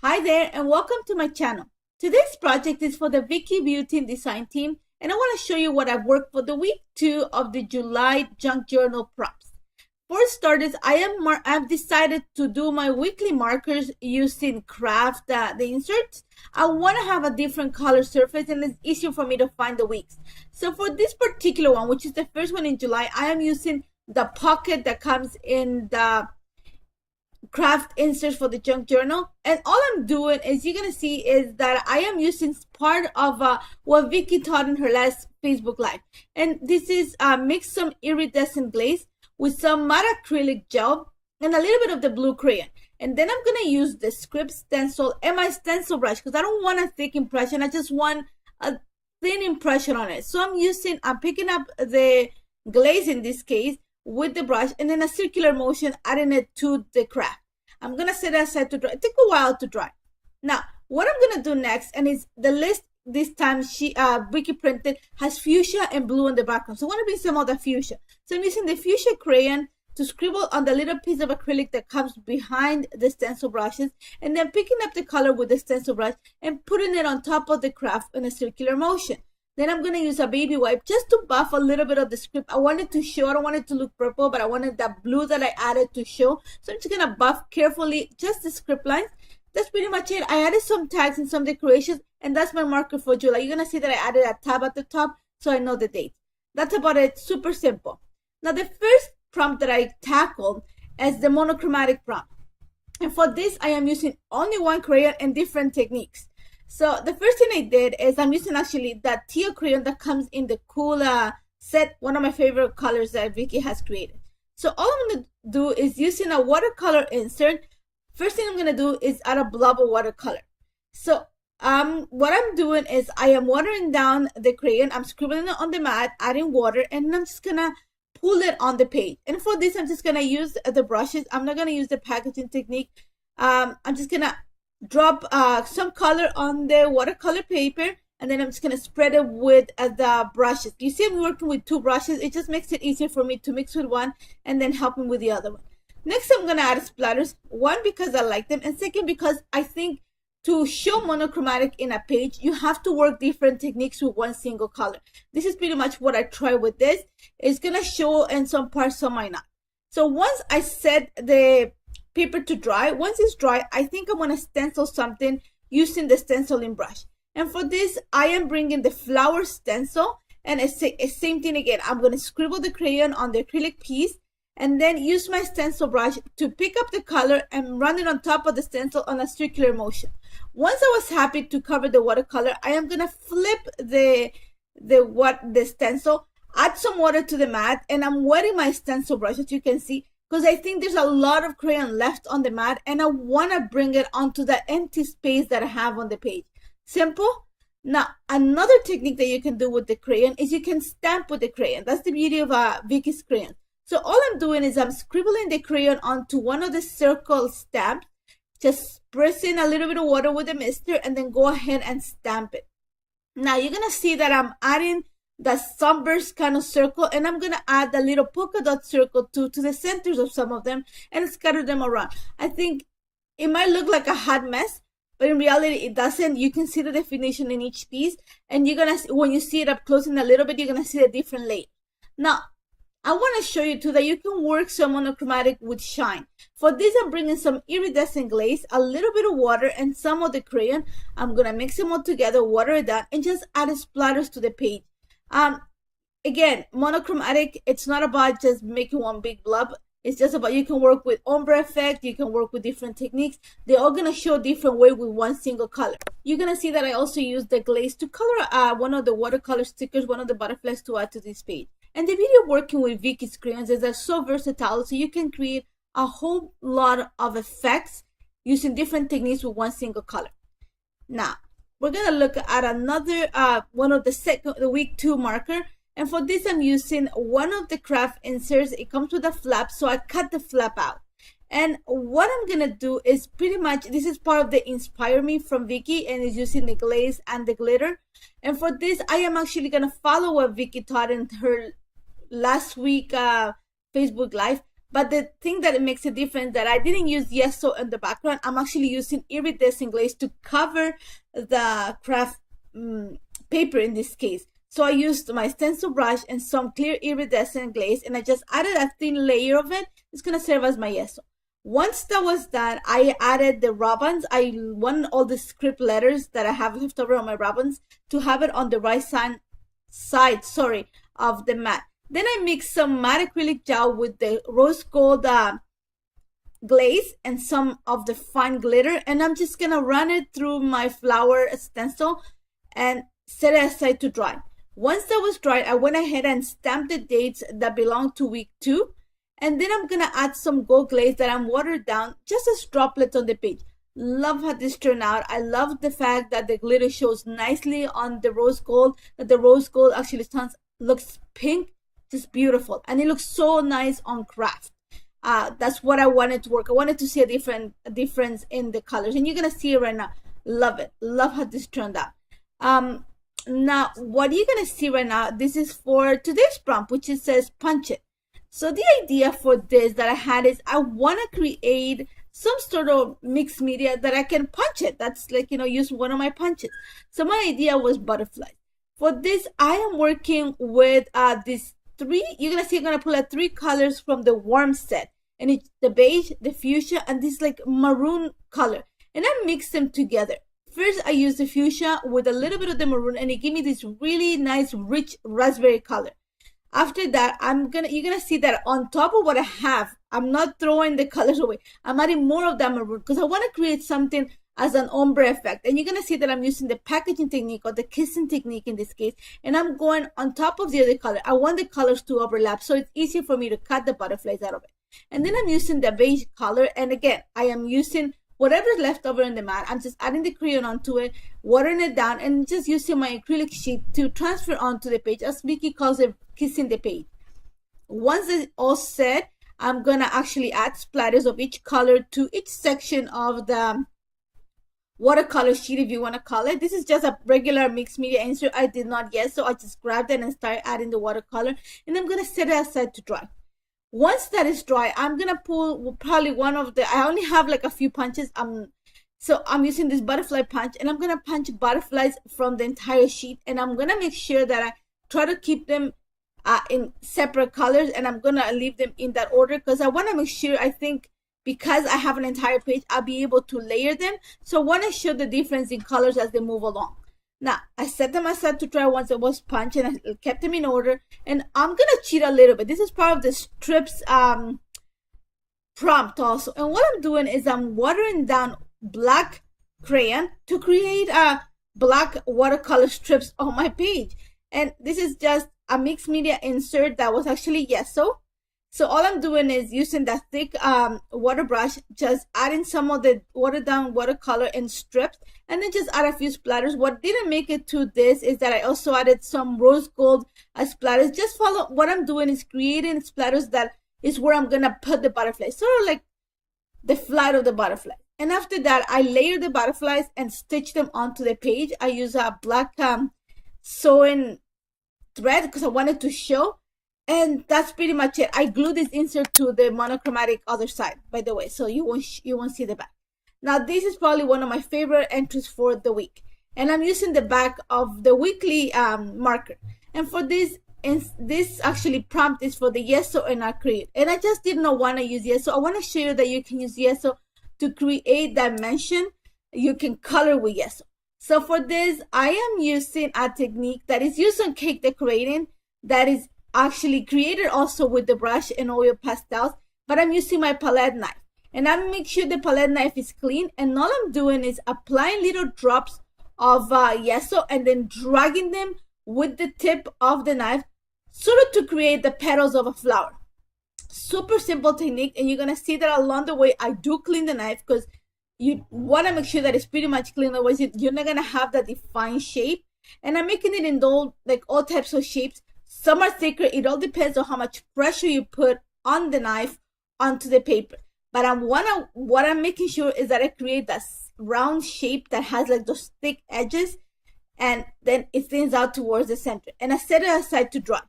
Hi there and welcome to my channel. Today's project is for the VIcki Boutin design team and I want to show you what I've worked for the week 2 of the July Junque Journal prompts. For starters, I've decided to do my weekly markers using craft the inserts. I want to have a different color surface and it's easier for me to find the weeks. So for this particular one, which is the first one in July, I am using the pocket that comes in the craft inserts for the Junque Journal, and all I'm doing is you're gonna see is that I am using part of what Vicki taught in her last Facebook live, and this is mix some iridescent glaze with some matte acrylic gel and a little bit of the blue crayon, and then I'm gonna use the script stencil and my stencil brush because I don't want a thick impression. I just want a thin impression on it. So I'm picking up the glaze in this case with the brush and then a circular motion adding it to the craft. I'm gonna set it aside to dry. It took a while to dry. Now what I'm gonna do next, and is the list this time Vicki printed has fuchsia and blue in the background, so I want to be some of the fuchsia. So I'm using the fuchsia crayon to scribble on the little piece of acrylic that comes behind the stencil brushes, and then picking up the color with the stencil brush and putting it on top of the craft in a circular motion. Then I'm going to use a baby wipe just to buff a little bit of the script. I wanted to show, I don't want it to look purple, but I wanted that blue that I added to show. So I'm just going to buff carefully just the script lines. That's pretty much it. I added some tags and some decorations, and that's my marker for July. You're going to see that I added a tab at the top so I know the date. That's about it. Super simple. Now the first prompt that I tackled is the monochromatic prompt. And for this, I am using only one crayon and different techniques. So the first thing I did is I'm using actually that teal crayon that comes in the cool set, one of my favorite colors that Vicki has created. So all I'm going to do is using a watercolor insert. First thing I'm going to do is add a blob of watercolor. So what I'm doing is I am watering down the crayon. I'm scribbling it on the mat, adding water, and I'm just going to pull it on the page. And for this, I'm just going to use the brushes. I'm not going to use the packaging technique. I'm just going to drop some color on the watercolor paper, and then I'm just going to spread it with the brushes. You see I'm working with two brushes. It just makes it easier for me to mix with one and then help me with the other one. Next, I'm going to add splatters. One, because I like them, and second, because I think to show monochromatic in a page, you have to work different techniques with one single color. This is pretty much what I try with this. It's going to show in some parts, some might not. So once I set the paper to dry, once it's dry, I think I'm going to stencil something using the stenciling brush. And for this, I am bringing the flower stencil, and it's same thing again. I'm going to scribble the crayon on the acrylic piece and then use my stencil brush to pick up the color and run it on top of the stencil on a circular motion. Once I was happy to cover the watercolor, I am going to flip the stencil, add some water to the mat, and I'm wetting my stencil brush, as you can see, because I think there's a lot of crayon left on the mat and I want to bring it onto the empty space that I have on the page. Simple. Now, another technique that you can do with the crayon is you can stamp with the crayon. That's the beauty of Vicki's crayon. So all I'm doing is I'm scribbling the crayon onto one of the circle stamps, just pressing a little bit of water with a mister, and then go ahead and stamp it. Now you're going to see that I'm adding the sunburst kind of circle, and I'm going to add the little polka dot circle to the centers of some of them and scatter them around. I think it might look like a hot mess, but in reality it doesn't. You can see the definition in each piece, and you're going to, when you see it up close in a little bit, you're going to see a different layer. Now I want to show you too that you can work some monochromatic with shine. For this, I'm bringing some iridescent glaze, a little bit of water, and some of the crayon. I'm going to mix them all together, water it down, and just add splatters to the page. Again, monochromatic, it's not about just making one big blob. It's just about, you can work with ombre effect, you can work with different techniques. They're all going to show different way with one single color. You're going to see that I also use the glaze to color one of the watercolor stickers, one of the butterflies, to add to this page. And the beauty of working with Vicki's crayons is they're so versatile, so you can create a whole lot of effects using different techniques with one single color. Now, we're going to look at another one of the week 2 marker. And for this, I'm using one of the craft inserts. It comes with a flap, so I cut the flap out. And what I'm going to do is pretty much, this is part of the Inspire Me from Vicki, and is using the glaze and the glitter. And for this, I am actually going to follow what Vicki taught in her last week Facebook Live. But the thing that it makes a difference that I didn't use yeso in the background. I'm actually using iridescent glaze to cover the craft paper in this case. So I used my stencil brush and some clear iridescent glaze, and I just added a thin layer of it. It's gonna serve as my yeso. Once that was done, I added the ribbons. I want all the script letters that I have left over on my ribbons to have it on the right side of the mat. Then I mixed some matte acrylic gel with the rose gold glaze and some of the fine glitter, and I'm just gonna run it through my flower stencil and set it aside to dry. Once that was dried, I went ahead and stamped the dates that belong to week 2, and then I'm gonna add some gold glaze that I'm watered down just as droplets on the page. Love how this turned out. I love the fact that the glitter shows nicely on the rose gold, that the rose gold actually looks pink, just beautiful, and it looks so nice on craft. That's what I wanted to work. I wanted to see a difference in the colors, and you're gonna see it right now. Love it. Love how this turned out. Now what you're gonna see right now, this is for today's prompt, which it says punch it. So the idea for this that I had is I want to create some sort of mixed media that I can punch it. That's like, use one of my punches. So my idea was butterflies. For this, I am working with these 3. You're gonna see I'm gonna pull out 3 colors from the warm set, and it's the beige, the fuchsia, and this like maroon color, and I mix them together. First, I use the fuchsia with a little bit of the maroon, and it gave me this really nice, rich raspberry color. After that, you're gonna see that on top of what I have, I'm not throwing the colors away. I'm adding more of that maroon because I want to create something as an ombre effect. And you're gonna see that I'm using the packaging technique or the kissing technique in this case, and I'm going on top of the other color. I want the colors to overlap, so it's easier for me to cut the butterflies out of it. And then I'm using the beige color, and again, I am using whatever's left over in the mat. I'm just adding the crayon onto it, watering it down, and just using my acrylic sheet to transfer onto the page, as VIcki calls it, kissing the page. Once it's all set, I'm gonna actually add splatters of each color to each section of the watercolor sheet, if you want to call it. This is just a regular mixed media insert. I did not yet, so I just grabbed it and started adding the watercolor, and I'm gonna set it aside to dry. Once that is dry, I'm gonna pull probably one of the, I only have like a few punches, so I'm using this butterfly punch, and I'm gonna punch butterflies from the entire sheet, and I'm gonna make sure that I try to keep them in separate colors, and I'm gonna leave them in that order because I want to make sure, I think because I have an entire page, I'll be able to layer them. So I want to show the difference in colors as they move along. Now, I set them aside to dry once it was punched, and I kept them in order. And I'm going to cheat a little bit. This is part of the strips prompt also. And what I'm doing is I'm watering down black crayon to create black watercolor strips on my page. And this is just a mixed media insert that was actually yeso. So all I'm doing is using that thick water brush, just adding some of the watered down watercolor in strips, and then just add a few splatters. What didn't make it to this is that I also added some rose gold splatters. Just follow what I'm doing is creating splatters that is where I'm gonna put the butterflies, sort of like the flight of the butterfly. And after that, I layer the butterflies and stitch them onto the page. I use a black sewing thread because I wanted to show. And that's pretty much it. I glue this insert to the monochromatic other side, by the way, so you won't see the back. Now, this is probably one of my favorite entries for the week, and I'm using the back of the weekly marker. And for this actually prompt is for the yeso and acrylic. And I just didn't want to use yeso. I want to show you that you can use yeso to create dimension. You can color with yeso. So for this, I am using a technique that is used on cake decorating that is actually created also with the brush and oil pastels, but I'm using my palette knife, and I make sure the palette knife is clean, and all I'm doing is applying little drops of yeso and then dragging them with the tip of the knife sort of to create the petals of a flower. Super simple technique, and you're gonna see that along the way I do clean the knife because you want to make sure that it's pretty much clean, otherwise you're not gonna have that defined shape. And I'm making it in all types of shapes. Some are thicker. It all depends on how much pressure you put on the knife onto the paper. But what I'm making sure is that I create that round shape that has like those thick edges, and then it thins out towards the center. And I set it aside to dry.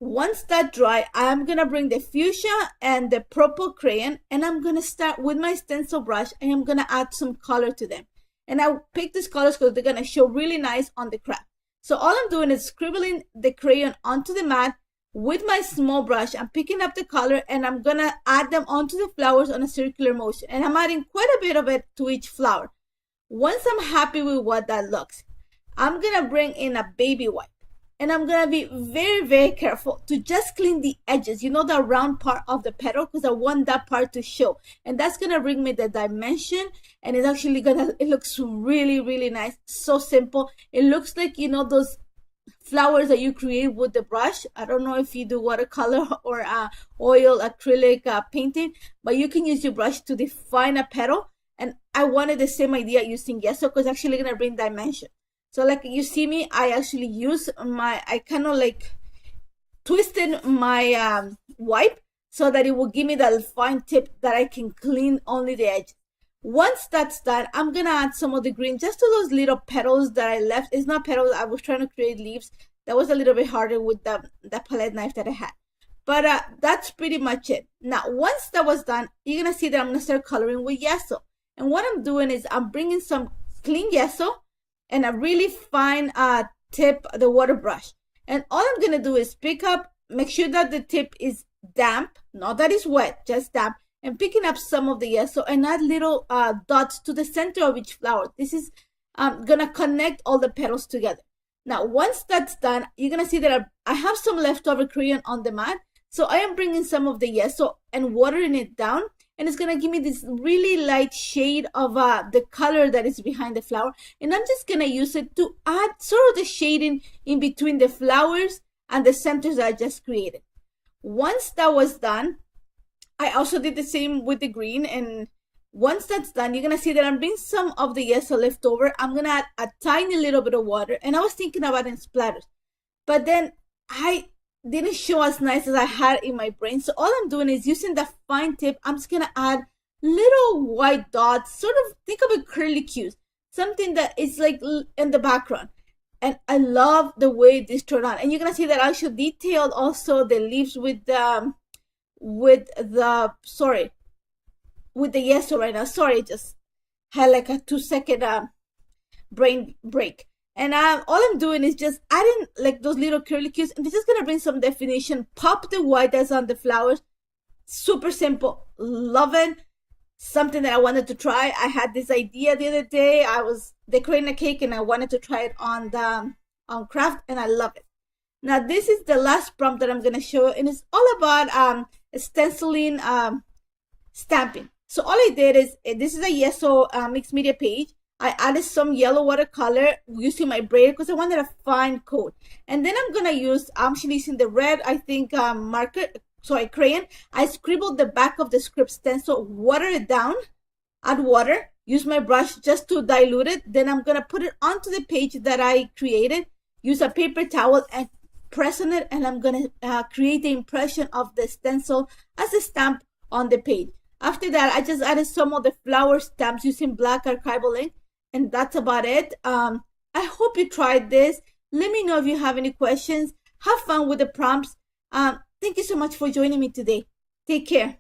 Once that dry, I'm gonna bring the fuchsia and the purple crayon, and I'm gonna start with my stencil brush, and I'm gonna add some color to them. And I pick these colors because they're gonna show really nice on the craft. So all I'm doing is scribbling the crayon onto the mat with my small brush. I'm picking up the color, and I'm gonna add them onto the flowers on a circular motion. And I'm adding quite a bit of it to each flower. Once I'm happy with what that looks, I'm gonna bring in a baby wipe. And I'm gonna be very, very careful to just clean the edges, you know, the round part of the petal, because I want that part to show. And that's gonna bring me the dimension, and it's actually it looks really, really nice. So simple. It looks like, you know, those flowers that you create with the brush. I don't know if you do watercolor or oil acrylic painting, but you can use your brush to define a petal. And I wanted the same idea using gesso, because it's actually gonna bring dimension. So like you see me, I actually use I kind of like twisted my wipe so that it will give me that fine tip that I can clean only the edge. Once that's done, I'm gonna add some of the green just to those little petals that I left. It's not petals, I was trying to create leaves. That was a little bit harder with the palette knife that I had. But that's pretty much it. Now, once that was done, you're gonna see that I'm gonna start coloring with gesso. And what I'm doing is I'm bringing some clean gesso and a really fine tip, the water brush. And all I'm gonna do is pick up, make sure that the tip is damp, not that it's wet, just damp, and picking up some of the gesso and add little dots to the center of each flower. This is gonna connect all the petals together. Now, once that's done, you're gonna see that I have some leftover crayon on the mat. So I am bringing some of the gesso and watering it down, and it's gonna give me this really light shade of the color that is behind the flower. And I'm just gonna use it to add sort of the shading in between the flowers and the centers that I just created. Once that was done, I also did the same with the green. And once that's done, you're gonna see that I'm bringing some of the gesso left over. I'm gonna add a tiny little bit of water, and I was thinking about it in splatters, but then I didn't show as nice as I had in my brain. So all I'm doing is using the fine tip. I'm just gonna add little white dots, sort of think of it curly cues, something that is like in the background. And I love the way this turned out. And you're gonna see that I should detail also the leaves with the gesso right now. Sorry, just had like a 2-second brain break. And all I'm doing is just adding like those little curly cues, and this is gonna bring some definition. Pop the white that's on the flowers. Super simple. Love it. Something that I wanted to try. I had this idea the other day. I was decorating a cake and I wanted to try it on craft, and I love it. Now this is the last prompt that I'm gonna show, and it's all about stenciling stamping. So all I did is, this is a gesso mixed media page. I added some yellow watercolor using my brayer because I wanted a fine coat. And then I'm gonna use, I'm actually using the red, I think, crayon. I scribbled the back of the script stencil, water it down, add water, use my brush just to dilute it. Then I'm gonna put it onto the page that I created, use a paper towel and press on it, and I'm gonna create the impression of the stencil as a stamp on the page. After that, I just added some of the flower stamps using black archival ink. And that's about it. I hope you tried this. Let me know if you have any questions. Have fun with the prompts. Thank you so much for joining me today. Take care.